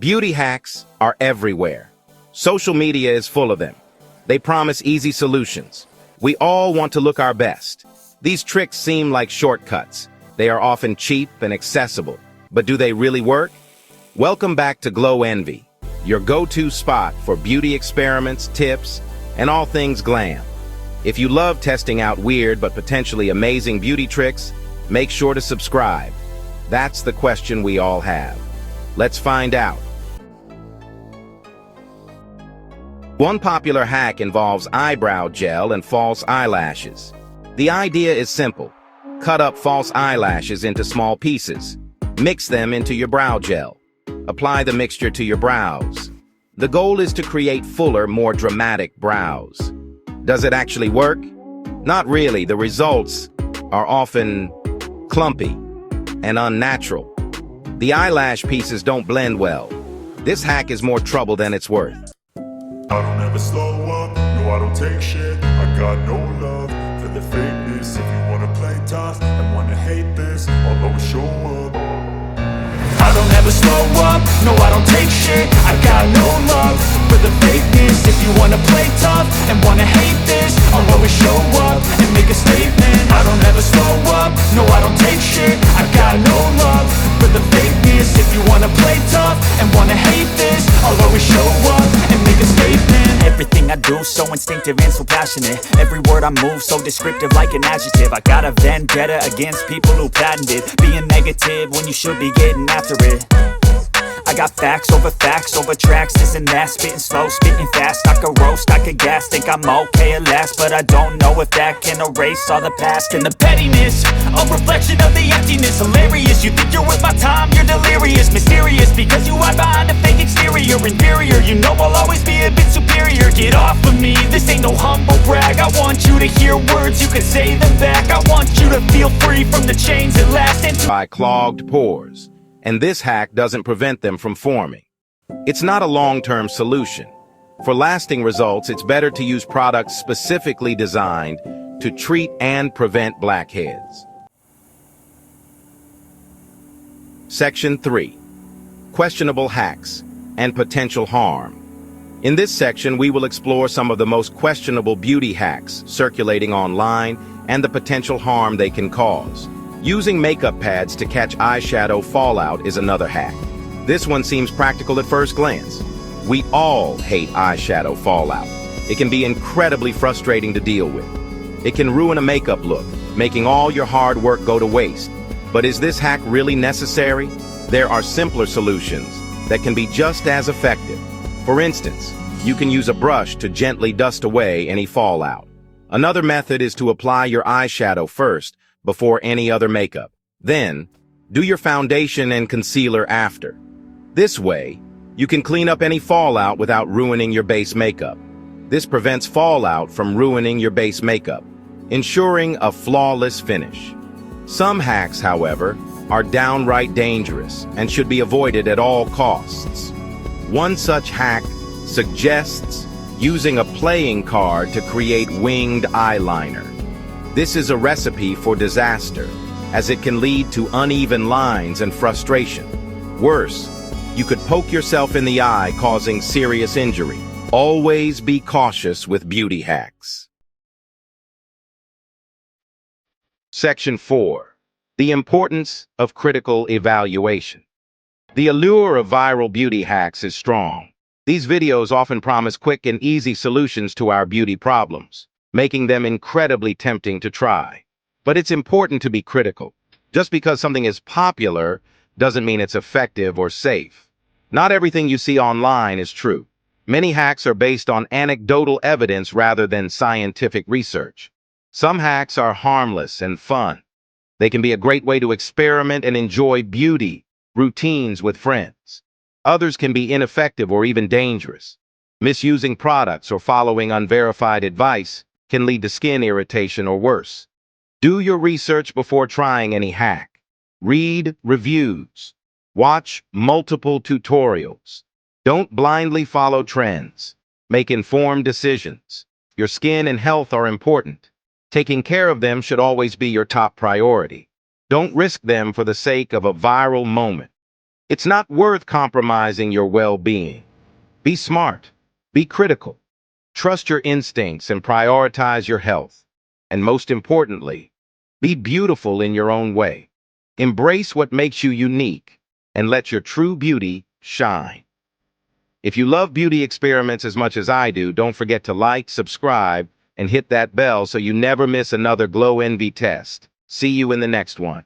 Beauty hacks are everywhere. Social media is full of them. They promise easy solutions. We all want to look our best. These tricks seem like shortcuts. They are often cheap and accessible. But do they really work? Welcome back to Glowenvy, your go-to spot for beauty experiments, tips, and all things glam. If you love testing out weird but potentially amazing beauty tricks, make sure to subscribe. That's the question we all have. Let's find out. One popular hack involves eyebrow gel and false eyelashes. The idea is simple. Cut up false eyelashes into small pieces. Mix them into your brow gel. Apply the mixture to your brows. The goal is to create fuller, more dramatic brows. Does it actually work? Not really. The results are often clumpy and unnatural. The eyelash pieces don't blend well. This hack is more trouble than it's worth. I don't ever slow up, no I don't take shit. I got no love for the fakeness. If you wanna play tough and wanna hate this, I'll always show up. I don't ever slow up, no I don't take shit. I got no love for the fakeness. If you wanna play tough and wanna hate this, I'll always show up and make a statement. I don't ever slow up, no I don't take shit. I got no love for the fakeness. If you wanna play tough and wanna hate this, I'll always show up and make a statement. Everything I do so instinctive and so passionate. Every word I move so descriptive like an adjective. I got a vendetta against people who patented being negative when you should be getting after it. I got facts over tracks, this and that. Spitting slow, spitting fast. I could roast, I could gas. Think I'm okay at last, but I don't know if that can erase all the past. And the pettiness, a reflection of the emptiness. Hilarious, you think you're worth my time, you're delirious. Mysterious, because you hide behind a fake exterior. Inferior, you know I'll always be a bit superior. Get off of me, this ain't no humble brag. I want you to hear words, you can say them back. I want you to feel free from the chains that last. And by clogged pores. And this hack doesn't prevent them from forming. It's not a long-term solution. For lasting results, it's better to use products specifically designed to treat and prevent blackheads. Section 3. Questionable hacks and potential harm. In this section, we will explore some of the most questionable beauty hacks circulating online and the potential harm they can cause. Using makeup pads to catch eyeshadow fallout is another hack. This one seems practical at first glance. We all hate eyeshadow fallout. It can be incredibly frustrating to deal with. It can ruin a makeup look, making all your hard work go to waste. But is this hack really necessary? There are simpler solutions that can be just as effective. For instance, you can use a brush to gently dust away any fallout. Another method is to apply your eyeshadow first, before any other makeup. Then, do your foundation and concealer after. This way, you can clean up any fallout without ruining your base makeup. This prevents fallout from ruining your base makeup, ensuring a flawless finish. Some hacks, however, are downright dangerous and should be avoided at all costs. One such hack suggests using a playing card to create winged eyeliner. This is a recipe for disaster, as it can lead to uneven lines and frustration. Worse, you could poke yourself in the eye, causing serious injury. Always be cautious with beauty hacks. Section 4. The importance of critical evaluation. The allure of viral beauty hacks is strong. These videos often promise quick and easy solutions to our beauty problems, making them incredibly tempting to try. But it's important to be critical. Just because something is popular doesn't mean it's effective or safe. Not everything you see online is true. Many hacks are based on anecdotal evidence rather than scientific research. Some hacks are harmless and fun. They can be a great way to experiment and enjoy beauty routines with friends. Others can be ineffective or even dangerous. Misusing products or following unverified advice can lead to skin irritation or worse. Do your research before trying any hack. Read reviews. Watch multiple tutorials. Don't blindly follow trends. Make informed decisions. Your skin and health are important. Taking care of them should always be your top priority. Don't risk them for the sake of a viral moment. It's not worth compromising your well-being. Be smart. Be critical. Trust your instincts and prioritize your health. And most importantly, be beautiful in your own way. Embrace what makes you unique and let your true beauty shine. If you love beauty experiments as much as I do, don't forget to like, subscribe, and hit that bell so you never miss another Glowenvy test. See you in the next one.